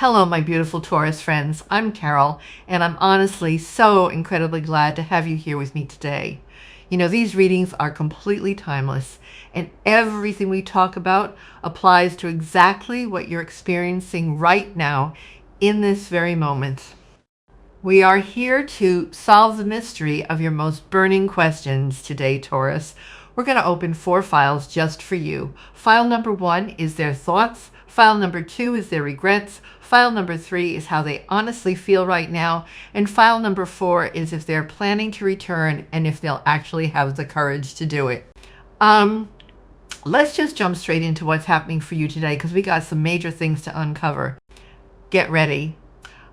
Hello, my beautiful Taurus friends. I'm Carol, and I'm honestly so incredibly glad to have you here with me today. You know, these readings are completely timeless, and everything we talk about applies to exactly what you're experiencing right now in this very moment. We are here to solve the mystery of your most burning questions today, Taurus. We're going to open 4 files just for you. File number 1 is their thoughts. File number 2 is their regrets. File number 3 is how they honestly feel right now. And file number 4 is if they're planning to return and if they'll actually have the courage to do it. Let's just jump straight into what's happening for you today, because we got some major things to uncover. Get ready.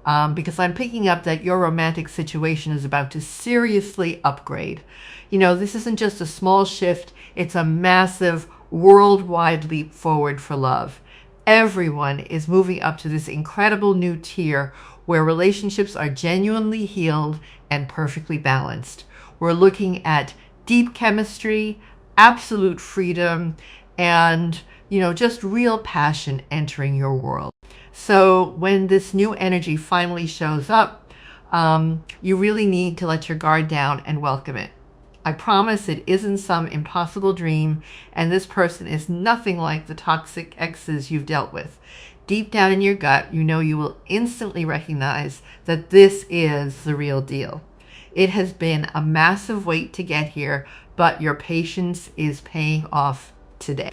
Because I'm picking up that your romantic situation is about to seriously upgrade. You know, this isn't just a small shift, it's a massive worldwide leap forward for love. Everyone is moving up to this incredible new tier where relationships are genuinely healed and perfectly balanced. We're looking at deep chemistry, absolute freedom, and, you know, just real passion entering your world. So when this new energy finally shows up, you really need to let your guard down and welcome it. I promise it isn't some impossible dream, and this person is nothing like the toxic exes you've dealt with. Deep down in your gut, you know you will instantly recognize that this is the real deal. It has been a massive wait to get here, but your patience is paying off today.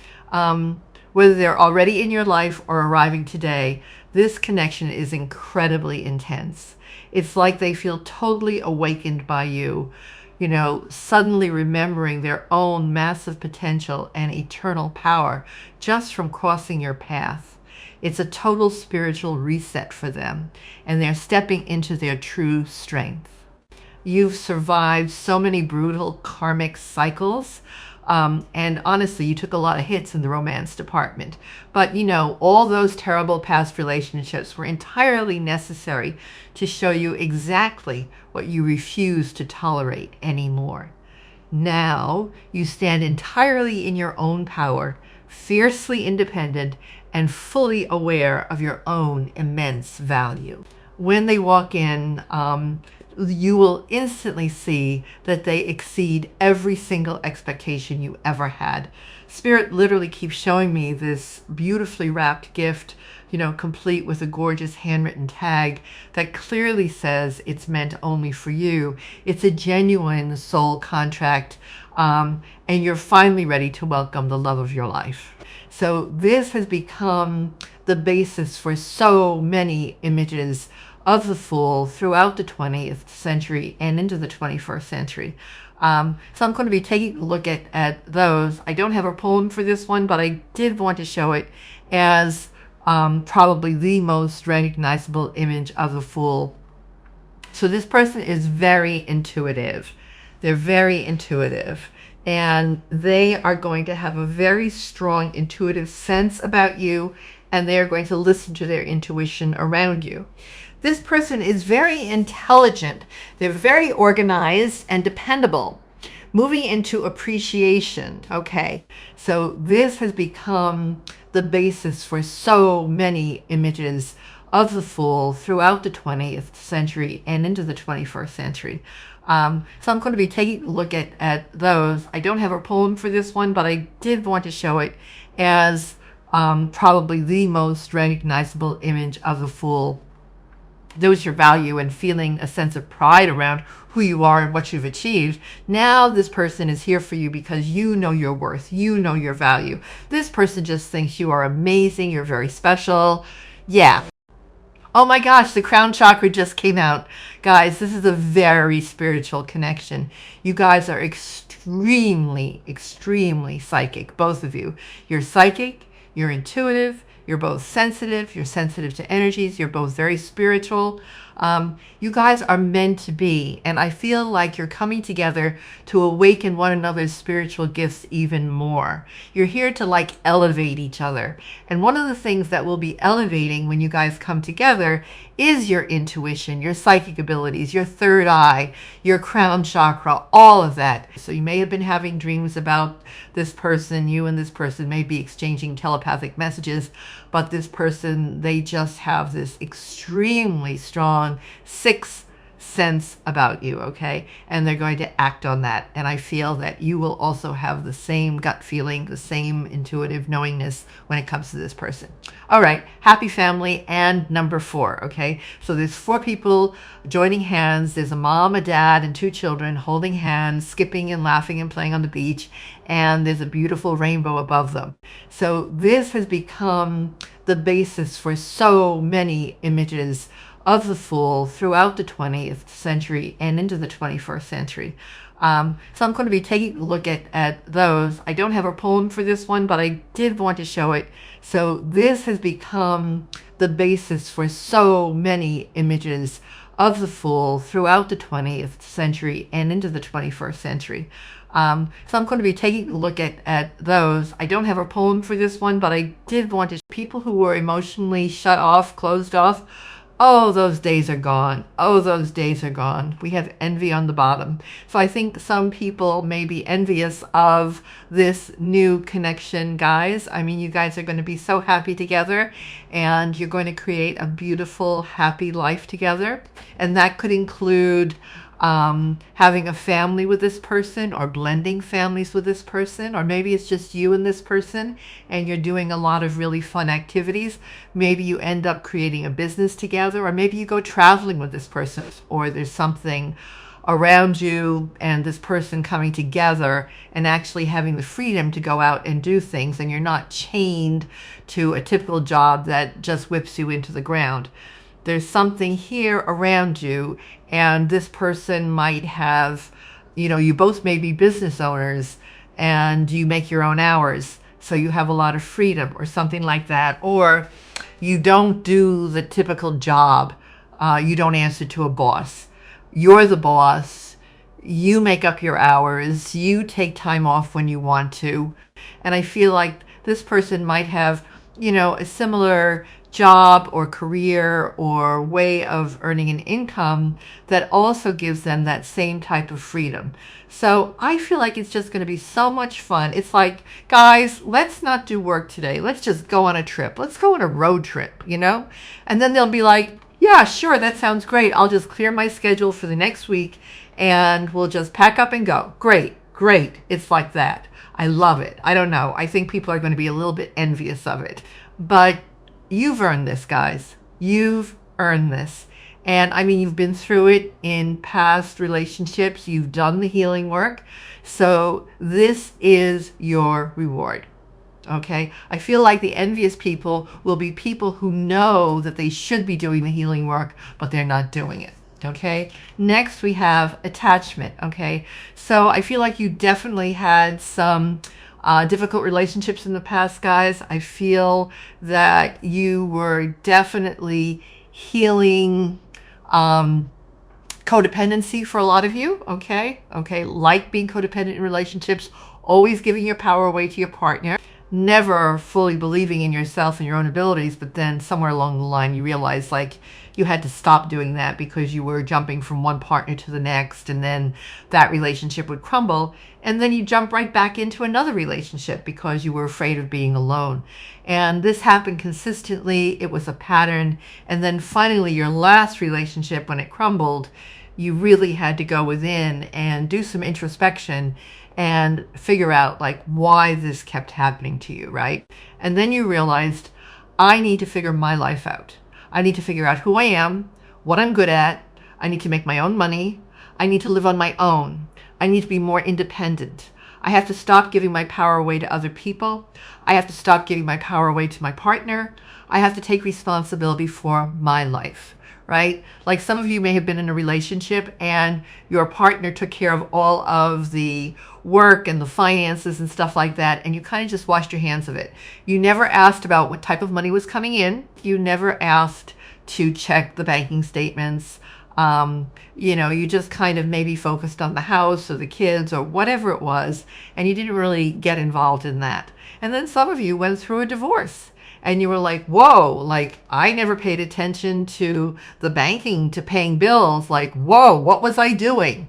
Whether they're already in your life or arriving today, this connection is incredibly intense. It's like they feel totally awakened by you, you know, suddenly remembering their own massive potential and eternal power just from crossing your path. It's a total spiritual reset for them, and they're stepping into their true strength. You've survived so many brutal karmic cycles. And honestly, you took a lot of hits in the romance department. But, you know, all those terrible past relationships were entirely necessary to show you exactly what you refuse to tolerate anymore. Now, you stand entirely in your own power, fiercely independent, and fully aware of your own immense value. When they walk in, you will instantly see that they exceed every single expectation you ever had. Spirit literally keeps showing me this beautifully wrapped gift, you know, complete with a gorgeous handwritten tag that clearly says it's meant only for you. It's a genuine soul contract, and you're finally ready to welcome the love of your life. So this has become the basis for so many images of the Fool throughout the 20th century and into the 21st century. So I'm going to be taking a look at those. I don't have a poem for this one, but I did want to show it as probably the most recognizable image of the Fool. So this person is very intuitive. They're very intuitive. And they are going to have a very strong intuitive sense about you, and they are going to listen to their intuition around you. This person is very intelligent. They're very organized and dependable. Moving into appreciation, okay? So this has become the basis for so many images of the Fool throughout the 20th century and into the 21st century. So I'm going to be taking a look at those. I don't have a poem for this one, but I did want to show it as probably the most recognizable image of the Fool. Knows your value and feeling a sense of pride around who you are and what you've achieved. Now this person is here for you because you know your worth. You know your value. This person just thinks you are amazing. You're very special. Yeah. Oh my gosh, the crown chakra just came out. Guys, this is a very spiritual connection. You guys are extremely, extremely psychic, both of you. You're psychic, you're intuitive, you're both sensitive, you're sensitive to energies, you're both very spiritual. You guys are meant to be, and I feel like you're coming together to awaken one another's spiritual gifts even more. You're here to like elevate each other. And one of the things that will be elevating when you guys come together is your intuition, your psychic abilities, your third eye, your crown chakra, all of that. So you may have been having dreams about this person. You and this person may be exchanging telepathic messages, but this person, they just have this extremely strong sixth sense about you, okay? And they're going to act on that. And I feel that you will also have the same gut feeling, the same intuitive knowingness when it comes to this person. All right, happy family and number 4, okay? So there's 4 people joining hands. There's a mom, a dad, and 2 children holding hands, skipping and laughing and playing on the beach. And there's a beautiful rainbow above them. So this has become the basis for so many images of the Fool throughout the 20th century and into the 21st century. So I'm going to be taking a look at those. I don't have a poem for this one, but I did want to show it. So this has become the basis for so many images of the Fool throughout the 20th century and into the 21st century. So I'm going to be taking a look at those. I don't have a poem for this one, but I did want to show people who were emotionally shut off, closed off. Oh, those days are gone. Oh, those days are gone. We have envy on the bottom. So I think some people may be envious of this new connection, guys. I mean, you guys are going to be so happy together, and you're going to create a beautiful, happy life together. And that could include having a family with this person, or blending families with this person, or maybe it's just you and this person and you're doing a lot of really fun activities. Maybe you end up creating a business together, or maybe you go traveling with this person, or there's something around you and this person coming together and actually having the freedom to go out and do things, and you're not chained to a typical job that just whips you into the ground. There's something here around you, and this person might have, you both may be business owners and you make your own hours, so you have a lot of freedom or something like that. Or you don't do the typical job. You don't answer to a boss. You're the boss. You make up your hours. You take time off when you want to. And I feel like this person might have, a similar job or career or way of earning an income that also gives them that same type of freedom. So I feel like it's just going to be so much fun. It's like, guys, let's not do work today. Let's just go on a trip. Let's go on a road trip, And then they'll be like, yeah, sure, that sounds great. I'll just clear my schedule for the next week and we'll just pack up and go. Great, great. It's like that. I love it. I don't know. I think people are going to be a little bit envious of it. But you've earned this, guys. You've earned this. And I mean, you've been through it in past relationships. You've done the healing work. So this is your reward. Okay? I feel like the envious people will be people who know that they should be doing the healing work, but they're not doing it. Okay? Next, we have attachment. Okay? So I feel like you definitely had some difficult relationships in the past, guys. I feel that you were definitely healing codependency for a lot of you. Okay, like being codependent in relationships, always giving your power away to your partner, never fully believing in yourself and your own abilities, but then somewhere along the line you realize like you had to stop doing that because you were jumping from one partner to the next, and then that relationship would crumble, and then you jump right back into another relationship because you were afraid of being alone. And this happened consistently. It was a pattern. And then finally your last relationship, when it crumbled, you really had to go within and do some introspection and figure out like why this kept happening to you, right? And then you realized, I need to figure my life out. I need to figure out who I am, what I'm good at. I need to make my own money. I need to live on my own. I need to be more independent. I have to stop giving my power away to other people. I have to stop giving my power away to my partner. I have to take responsibility for my life, right? Like some of you may have been in a relationship and your partner took care of all of the work and the finances and stuff like that, and you kind of just washed your hands of it. You never asked about what type of money was coming in. You never asked to check the banking statements. You just kind of maybe focused on the house or the kids or whatever it was, and you didn't really get involved in that. And then some of you went through a divorce and you were like, whoa, like I never paid attention to the banking, to paying bills. Like, whoa, what was I doing?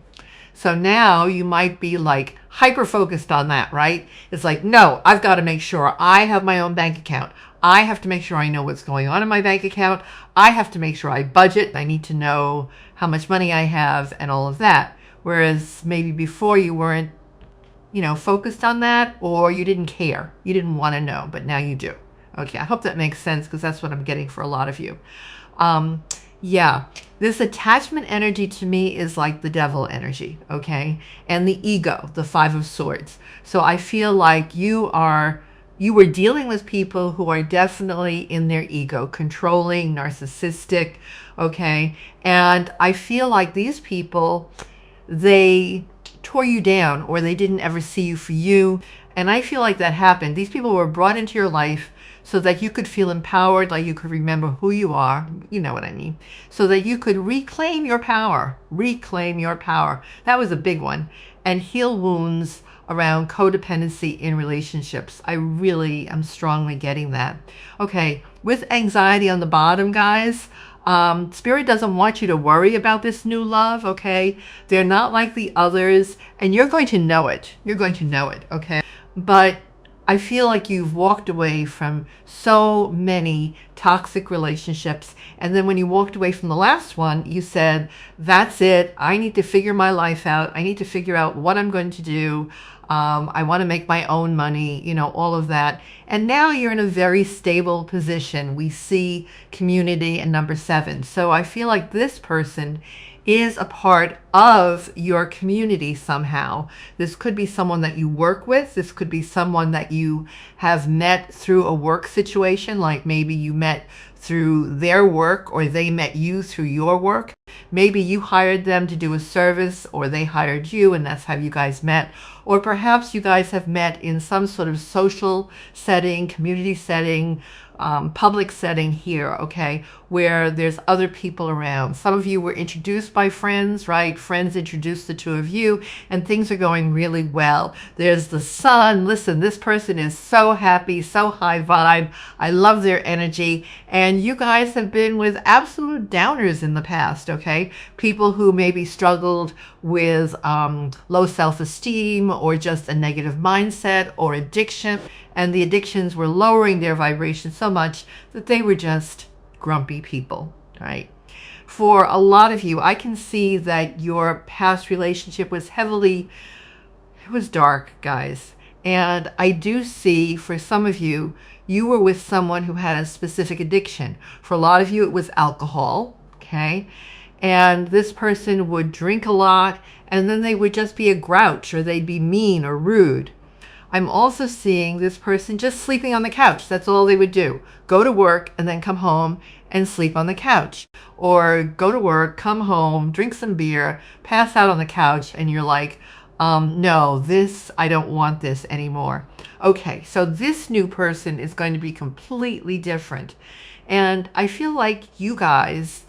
So now you might be like hyper focused on that, right? It's like, no, I've got to make sure I have my own bank account. I have to make sure I know what's going on in my bank account. I have to make sure I budget. I need to know how much money I have and all of that. Whereas maybe before you weren't, focused on that, or you didn't care. You didn't want to know, but now you do. Okay, I hope that makes sense, because that's what I'm getting for a lot of you. Yeah, this attachment energy to me is like the devil energy, okay? And the ego, the Five of Swords. So I feel like you were dealing with people who are definitely in their ego, controlling, narcissistic, okay? And I feel like these people, they tore you down, or they didn't ever see you for you. And I feel like that happened. These people were brought into your life so that you could feel empowered, like you could remember who you are, you know what I mean, so that you could reclaim your power, That was a big one. And heal wounds around codependency in relationships. I really am strongly getting that. Okay, with anxiety on the bottom, guys, Spirit doesn't want you to worry about this new love, okay? They're not like the others, and you're going to know it. Okay? But I feel like you've walked away from so many toxic relationships. And then when you walked away from the last one, you said, that's it. I need to figure my life out. I need to figure out what I'm going to do. I want to make my own money, all of that. And now you're in a very stable position. We see community and number 7. So I feel like this person is a part of your community somehow. This could be someone that you work with. This could be someone that you have met through a work situation, like maybe you met through their work, or they met you through your work. Maybe you hired them to do a service, or they hired you, and that's how you guys met. Or perhaps you guys have met in some sort of social setting, community setting, public setting here, okay, where there's other people around. Some of you were introduced by friends, right? Friends introduced the two of you, and things are going really well. There's the sun. Listen, this person is so happy, so high vibe. I love their energy. And you guys have been with absolute downers in the past, okay? People who maybe struggled with low self-esteem, or just a negative mindset, or addiction. And the addictions were lowering their vibration so much that they were just grumpy people, right? For a lot of you, I can see that your past relationship was it was dark, guys. And I do see for some of you, you were with someone who had a specific addiction. For a lot of you, it was alcohol, okay? And this person would drink a lot, and then they would just be a grouch, or they'd be mean or rude. I'm also seeing this person just sleeping on the couch. That's all they would do. Go to work and then come home and sleep on the couch. Or go to work, come home, drink some beer, pass out on the couch, and you're like, no, I don't want this anymore. Okay, so this new person is going to be completely different. And I feel like you guys,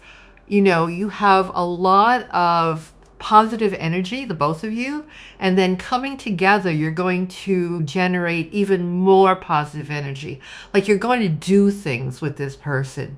you have a lot of positive energy, the both of you, and then coming together, you're going to generate even more positive energy. Like you're going to do things with this person.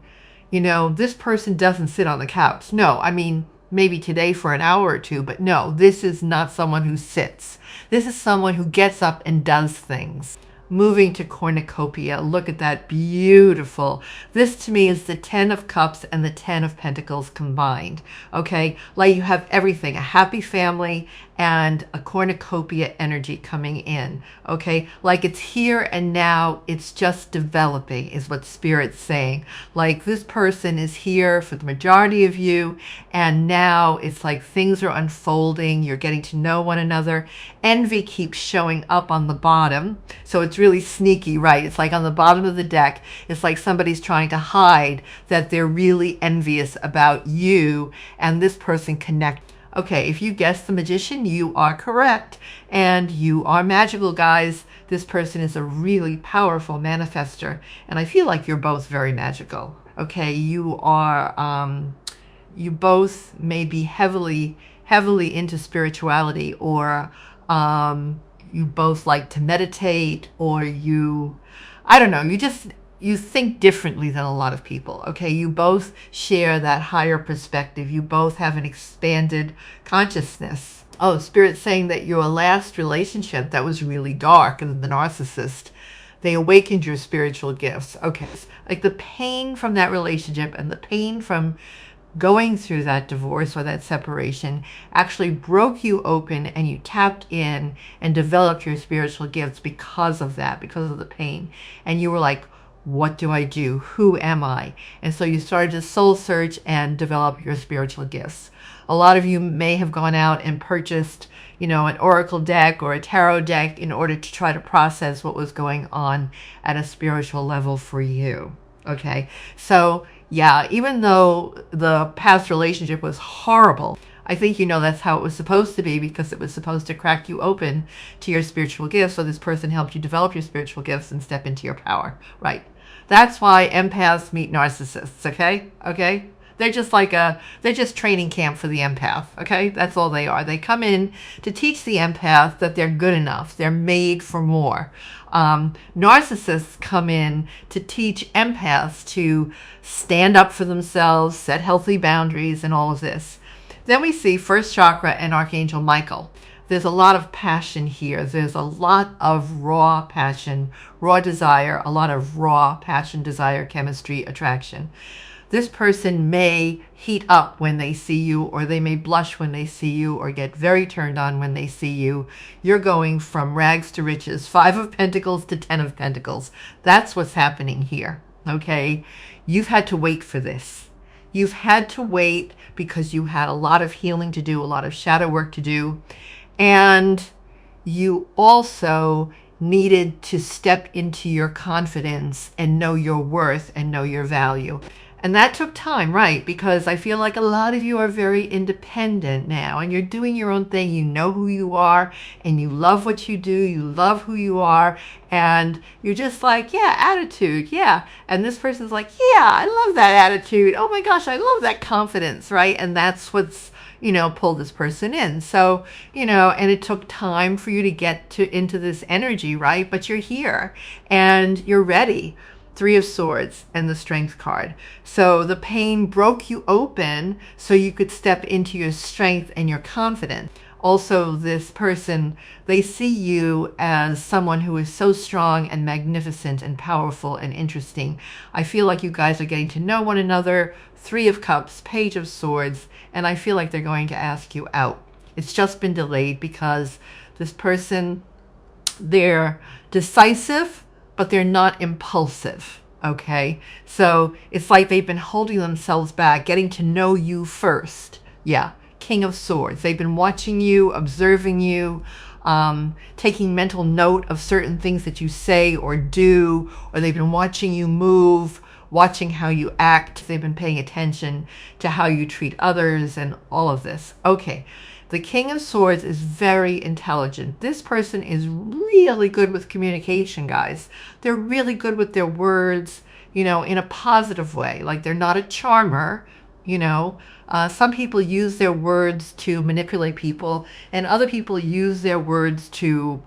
This person doesn't sit on the couch. No, I mean, maybe today for an hour or two, but no, this is not someone who sits. This is someone who gets up and does things. Moving to cornucopia. Look at that, beautiful. This to me is the 10 of Cups and the 10 of Pentacles combined. Okay, like you have everything, a happy family and a cornucopia energy coming in. Okay, like it's here and now, it's just developing is what Spirit's saying. Like this person is here for the majority of you, and now it's like things are unfolding, you're getting to know one another. Envy keeps showing up on the bottom, so it's really sneaky, right? It's like on the bottom of the deck, it's like somebody's trying to hide that they're really envious about you and this person connect. Okay, if you guessed the Magician, you are correct. And you are magical, guys. This person is a really powerful manifester. And I feel like you're both very magical. Okay, you are, you both may be heavily into spirituality, or you both like to meditate, or I don't know, you think differently than a lot of people, okay? You both share that higher perspective. You both have an expanded consciousness. Oh, Spirit's saying that your last relationship that was really dark, and the narcissist, They awakened your spiritual gifts. Okay. Like the pain from that relationship and the pain from going through that divorce or that separation actually broke you open, and you tapped in and developed your spiritual gifts because of that, because of the pain. And you were like, what do I do? Who am I? And so you started to soul search and develop your spiritual gifts. A lot of you may have gone out and purchased, an oracle deck or a tarot deck in order to try to process what was going on at a spiritual level for you. Okay. So yeah, even though the past relationship was horrible, I think that's how it was supposed to be, because it was supposed to crack you open to your spiritual gifts. So this person helped you develop your spiritual gifts and step into your power. Right. That's why empaths meet narcissists. Okay. Okay. They're just training camp for the empath. Okay. That's all they are. They come in to teach the empath that they're good enough. They're made for more. Narcissists come in to teach empaths to stand up for themselves, set healthy boundaries, and all of this. Then we see first chakra and Archangel Michael. There's a lot of passion here. There's a lot of raw passion, raw desire, a lot of raw passion, desire, chemistry, attraction. This person may heat up when they see you, or they may blush when they see you, or get very turned on when they see you. You're going from rags to riches, 5 of Pentacles to 10 of Pentacles. That's what's happening here, okay? You've had to wait for this. You've had to wait because you had a lot of healing to do, a lot of shadow work to do, and you also needed to step into your confidence and know your worth and know your value. And that took time, right? Because I feel like a lot of you are very independent now, and you're doing your own thing. You know who you are, and you love what you do. You love who you are, and you're just like, yeah, attitude, yeah. And this person's like, yeah, I love that attitude. Oh my gosh, I love that confidence, right? And that's what's, pulled this person in. So, and it took time for you to get into this energy, right? But you're here, and you're ready. 3 of Swords and the Strength card. So the pain broke you open so you could step into your strength and your confidence. Also, this person, they see you as someone who is so strong and magnificent and powerful and interesting. I feel like you guys are getting to know one another. 3 of Cups, Page of Swords, and I feel like they're going to ask you out. It's just been delayed because this person, they're decisive, but they're not impulsive, okay? So it's like they've been holding themselves back, getting to know you first. Yeah, King of Swords. They've been watching you, observing you, taking mental note of certain things that you say or do, or they've been watching you move, watching how you act. They've been paying attention to how you treat others and all of this. Okay. The King of Swords is very intelligent. This person is really good with communication, guys. They're really good with their words, in a positive way. Like, they're not a charmer, Some people use their words to manipulate people, and other people use their words to,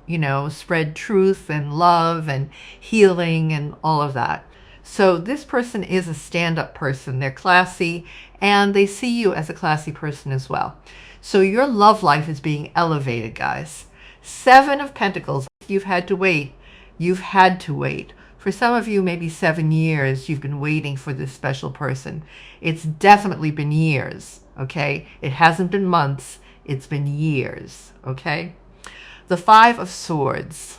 spread truth and love and healing and all of that. So this person is a stand-up person. They're classy, and they see you as a classy person as well. So your love life is being elevated, guys. 7 of Pentacles. You've had to wait. You've had to wait. For some of you, maybe 7 years, you've been waiting for this special person. It's definitely been years, okay? It hasn't been months. It's been years, okay? The 5 of Swords.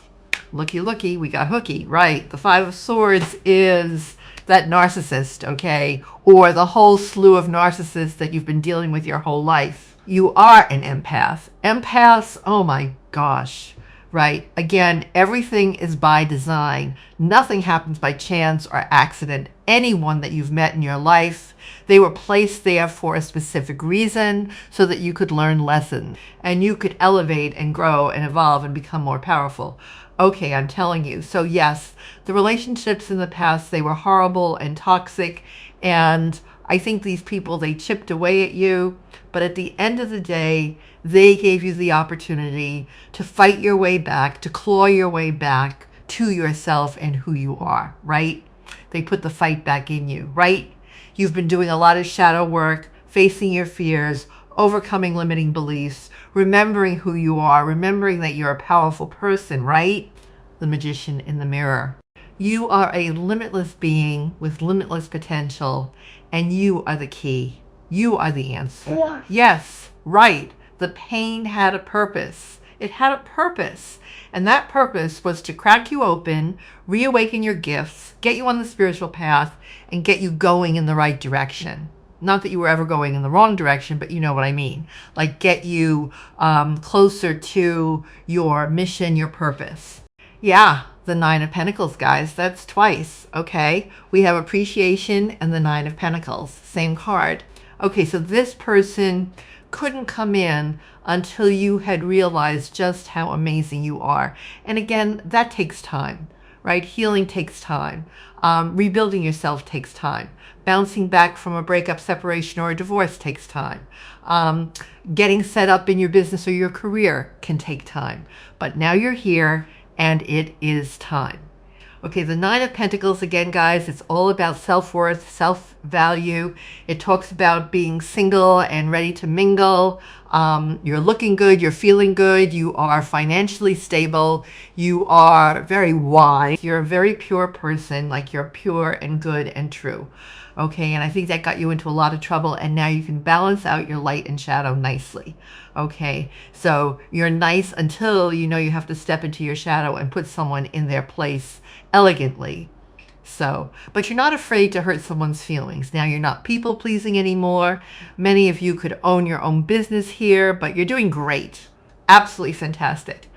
Looky, looky, we got hooky, right? The 5 of Swords is that narcissist, okay? Or the whole slew of narcissists that you've been dealing with your whole life. You are an empath. Empaths, oh my gosh, right? Again, everything is by design. Nothing happens by chance or accident. Anyone that you've met in your life, they were placed there for a specific reason so that you could learn lessons and you could elevate and grow and evolve and become more powerful. Okay, I'm telling you. So yes, the relationships in the past, they were horrible and toxic, and I think these people, they chipped away at you, but at the end of the day, they gave you the opportunity to fight your way back, to claw your way back to yourself and who you are, right? They put the fight back in you, right? You've been doing a lot of shadow work, facing your fears, overcoming limiting beliefs, remembering who you are, remembering that you're a powerful person, right? The Magician in the mirror. You are a limitless being with limitless potential, and you are the key. You are the answer. Yeah. Yes, right. The pain had a purpose. It had a purpose. And that purpose was to crack you open, reawaken your gifts, get you on the spiritual path, and get you going in the right direction. Not that you were ever going in the wrong direction, but you know what I mean. Like get you closer to your mission, your purpose. Yeah, the Nine of Pentacles, guys. That's twice, okay? We have appreciation and the Nine of Pentacles. Same card. Okay, so this person couldn't come in until you had realized just how amazing you are. And again, that takes time, right? Healing takes time. Rebuilding yourself takes time. Bouncing back from a breakup, separation, or a divorce takes time. Getting set up in your business or your career can take time. But now you're here and it is time. Okay, the Nine of Pentacles, again, guys, it's all about self-worth, self-value. It talks about being single and ready to mingle. You're looking good, you're feeling good, you are financially stable, you are very wise, you're a very pure person, like you're pure and good and true. Okay, and I think that got you into a lot of trouble, and now you can balance out your light and shadow nicely. Okay, so you're nice until you know you have to step into your shadow and put someone in their place elegantly. So, but you're not afraid to hurt someone's feelings. Now you're not people pleasing anymore. Many of you could own your own business here, but you're doing great. Absolutely fantastic.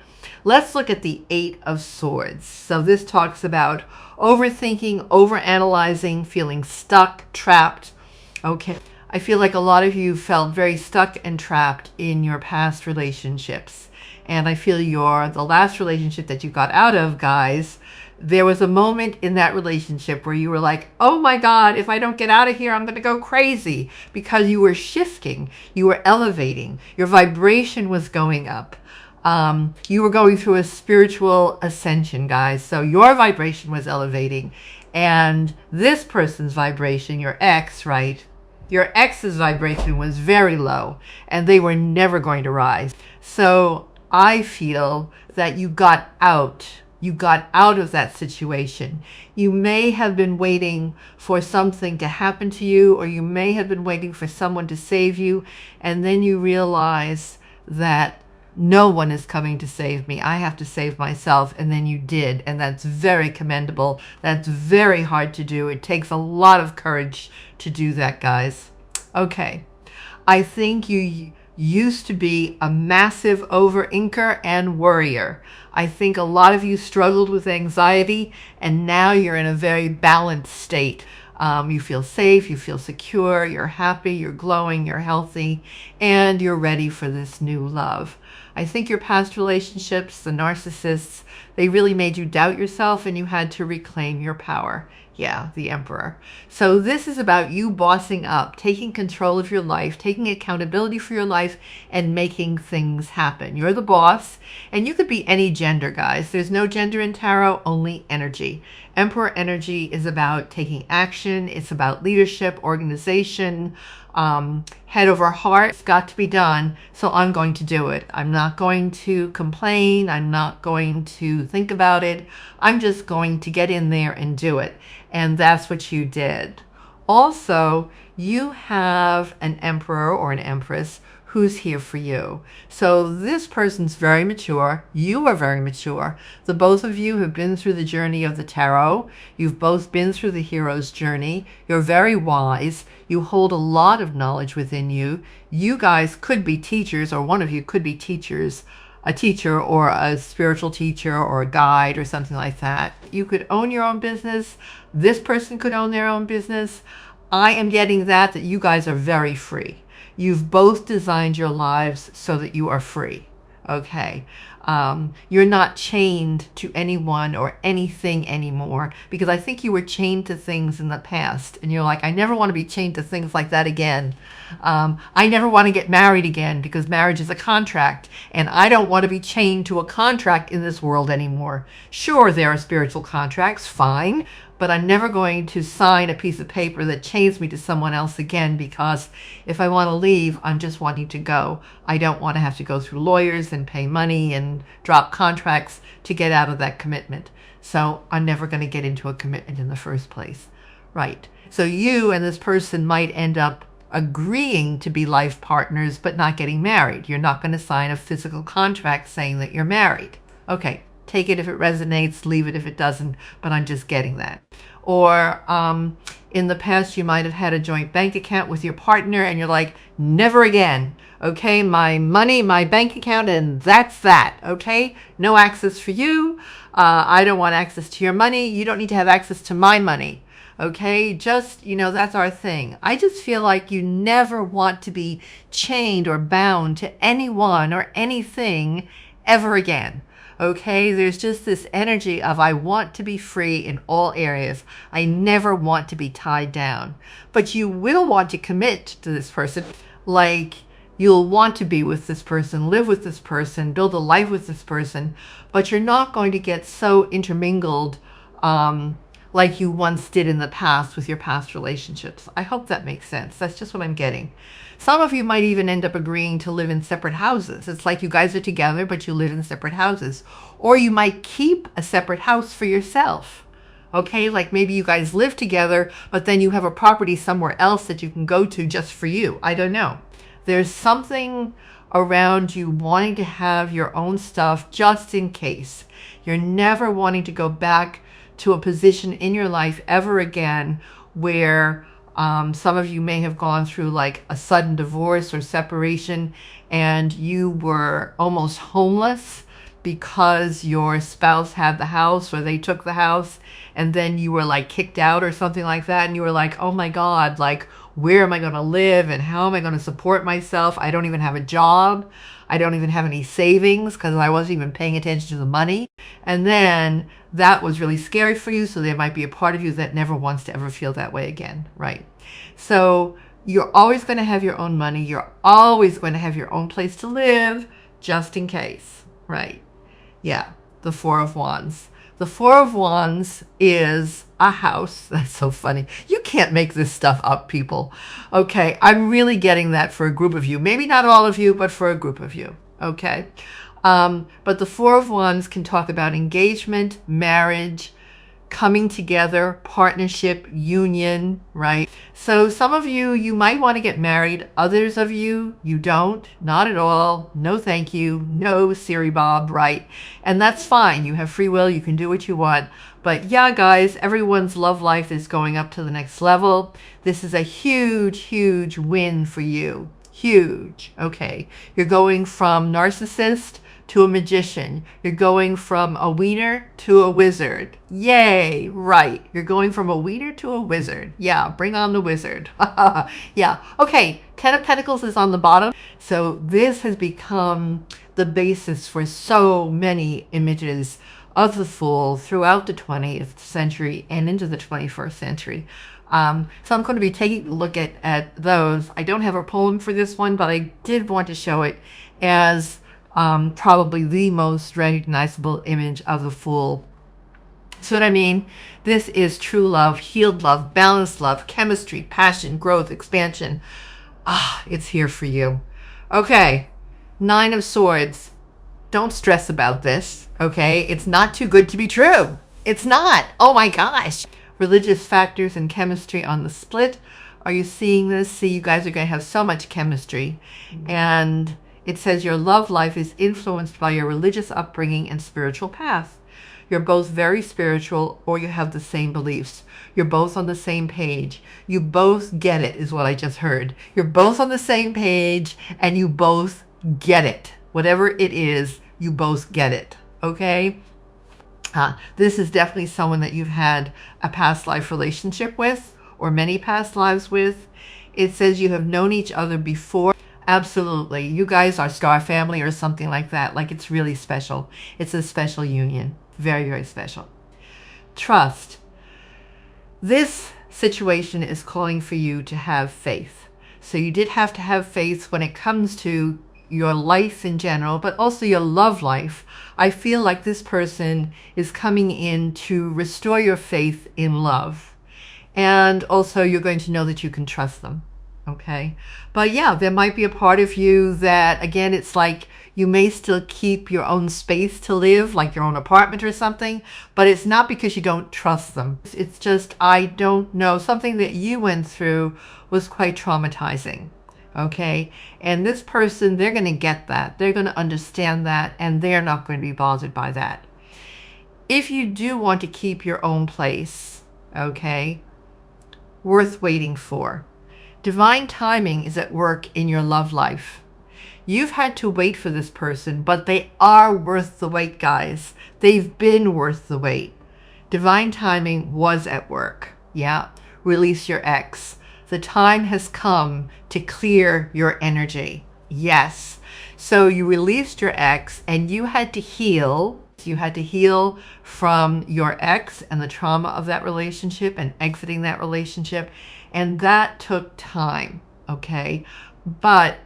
Let's look at the Eight of Swords. So this talks about overthinking, overanalyzing, feeling stuck, trapped. Okay. I feel like a lot of you felt very stuck and trapped in your past relationships. And I feel the last relationship that you got out of, guys, there was a moment in that relationship where you were like, oh my God, if I don't get out of here, I'm going to go crazy, because you were shifting, you were elevating, your vibration was going up. You were going through a spiritual ascension, guys. So your vibration was elevating, and this person's vibration, your ex, right? Your ex's vibration was very low, and they were never going to rise. So I feel that you got out. You got out of that situation. You may have been waiting for something to happen to you, or you may have been waiting for someone to save you, and then you realize that no one is coming to save me. I have to save myself. And then you did. And that's very commendable. That's very hard to do. It takes a lot of courage to do that, guys. Okay. I think you used to be a massive over-inker and worrier. I think a lot of you struggled with anxiety, and now you're in a very balanced state. You feel safe, you feel secure, you're happy, you're glowing, you're healthy, and you're ready for this new love. I think your past relationships, the narcissists, they really made you doubt yourself, and you had to reclaim your power. Yeah, the Emperor. So this is about you bossing up, taking control of your life, taking accountability for your life, and making things happen. You're the boss, and you could be any gender, guys. There's no gender in tarot, only energy. Emperor energy is about taking action. It's about leadership, organization, head over heart. It's got to be done, so I'm going to do it. I'm not going to complain. I'm not going to think about it. I'm just going to get in there and do it. And that's what you did. Also, you have an emperor or an empress who's here for you. So this person's very mature. You are very mature. The both of you have been through the journey of the tarot. You've both been through the hero's journey. You're very wise. You hold a lot of knowledge within you. You guys could be teachers, or one of you could be teachers, a teacher or a spiritual teacher or a guide or something like that. You could own your own business. This person could own their own business. I am getting that you guys are very free. You've both designed your lives so that you are free. Okay. You're not chained to anyone or anything anymore, because I think you were chained to things in the past, and you're like, I never want to be chained to things like that again. I never want to get married again, because marriage is a contract, and I don't want to be chained to a contract in this world anymore. Sure, there are spiritual contracts, fine, but I'm never going to sign a piece of paper that chains me to someone else again, because if I want to leave, I'm just wanting to go. I don't want to have to go through lawyers and pay money and drop contracts to get out of that commitment. So I'm never going to get into a commitment in the first place. Right. So you and this person might end up agreeing to be life partners, but not getting married. You're not going to sign a physical contract saying that you're married. Okay, take it if it resonates, leave it if it doesn't, but I'm just getting that. Or in the past, you might have had a joint bank account with your partner and you're like, never again. Okay, my money, my bank account, and that's that. Okay, no access for you. I don't want access to your money. You don't need to have access to my money. Okay, just, that's our thing. I just feel like you never want to be chained or bound to anyone or anything ever again. Okay, there's just this energy of I want to be free in all areas. I never want to be tied down. But you will want to commit to this person. Like, you'll want to be with this person, live with this person, build a life with this person, but you're not going to get so intermingled like you once did in the past with your past relationships. I hope that makes sense. That's just what I'm getting. Some of you might even end up agreeing to live in separate houses. It's like you guys are together, but you live in separate houses. Or you might keep a separate house for yourself. Okay, like maybe you guys live together, but then you have a property somewhere else that you can go to just for you. I don't know. There's something around you wanting to have your own stuff just in case. You're never wanting to go back to a position in your life ever again where some of you may have gone through like a sudden divorce or separation and you were almost homeless because your spouse had the house or they took the house, and then you were like kicked out or something like that, and you were like, oh my God, like where am I going to live and how am I going to support myself? I don't even have a job. I don't even have any savings because I wasn't even paying attention to the money. And then that was really scary for you. So there might be a part of you that never wants to ever feel that way again. Right. So you're always going to have your own money. You're always going to have your own place to live just in case. Right. Yeah. The Four of Wands. The Four of Wands is a house. That's so funny. You can't make this stuff up, people. Okay, I'm really getting that for a group of you. Maybe not all of you, but for a group of you. Okay. But the Four of Wands can talk about engagement, marriage, coming together, partnership, union, right? So some of you, you might want to get married. Others of you, you don't. Not at all. No thank you. No Siri Bob, right? And that's fine. You have free will. You can do what you want. But yeah, guys, everyone's love life is going up to the next level. This is a huge, huge win for you. Huge. Okay. You're going from narcissist to a magician. You're going from a wiener to a wizard. Yay, right. You're going from a wiener to a wizard. Yeah, bring on the wizard. Yeah, okay, Ten of Pentacles is on the bottom. So this has become the basis for so many images of the Fool throughout the 20th century and into the 21st century. So I'm going to be taking a look at those. I don't have a poem for this one, but I did want to show it as probably the most recognizable image of the Fool. So what I mean, this is true love, healed love, balanced love, chemistry, passion, growth, expansion. It's here for you. Okay, Nine of Swords. Don't stress about this, okay? It's not too good to be true. It's not. Oh my gosh. Religious factors and chemistry on the split. Are you seeing this? See, you guys are going to have so much chemistry. And it says your love life is influenced by your religious upbringing and spiritual path. You're both very spiritual, or you have the same beliefs. You're both on the same page. You both get it, is what I just heard. You're both on the same page, and you both get it. Whatever it is, you both get it. Okay? This is definitely someone that you've had a past life relationship with, or many past lives with. It says you have known each other before. Absolutely. You guys are star family or something like that. Like, it's really special. It's a special union. Very, very special. Trust. This situation is calling for you to have faith. So you did have to have faith when it comes to your life in general, but also your love life, I feel like this person is coming in to restore your faith in love. And also you're going to know that you can trust them. Okay. But yeah, there might be a part of you that, again, it's like you may still keep your own space to live, like your own apartment or something, but it's not because you don't trust them. It's just, I don't know, something that you went through was quite traumatizing. Okay. And this person, they're going to get that. They're going to understand that, and they're not going to be bothered by that. If you do want to keep your own place, okay, worth waiting for. Divine timing is at work in your love life. You've had to wait for this person, but they are worth the wait, guys. They've been worth the wait. Divine timing was at work. Yeah. Release your ex. The time has come to clear your energy. Yes. So you released your ex and you had to heal. You had to heal from your ex and the trauma of that relationship and exiting that relationship. And that took time. Okay. But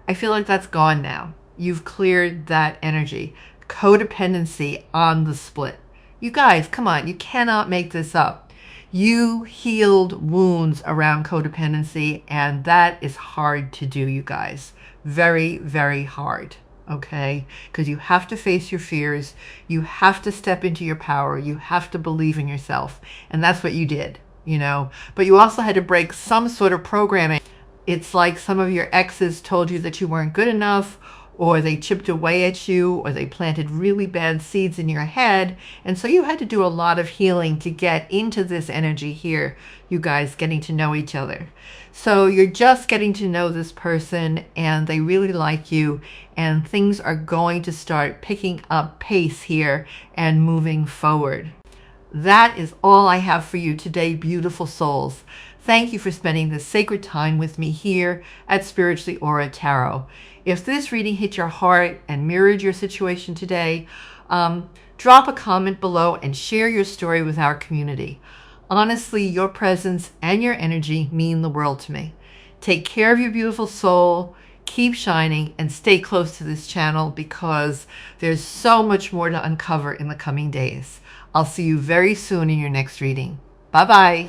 I feel like that's gone now. You've cleared that energy. Codependency on the split. You guys, come on. You cannot make this up. You healed wounds around codependency, and that is hard to do, you guys. Very, very hard. Okay? Because you have to face your fears. You have to step into your power. You have to believe in yourself. And that's what you did, you know. But you also had to break some sort of programming. It's like some of your exes told you that you weren't good enough, or they chipped away at you, or they planted really bad seeds in your head. And so you had to do a lot of healing to get into this energy here, you guys getting to know each other. So you're just getting to know this person, and they really like you, and things are going to start picking up pace here and moving forward. That is all I have for you today, beautiful souls. Thank you for spending this sacred time with me here at Spiritually Aura Tarot. If this reading hit your heart and mirrored your situation today, drop a comment below and share your story with our community. Honestly, your presence and your energy mean the world to me. Take care of your beautiful soul, keep shining, and stay close to this channel because there's so much more to uncover in the coming days. I'll see you very soon in your next reading. Bye-bye.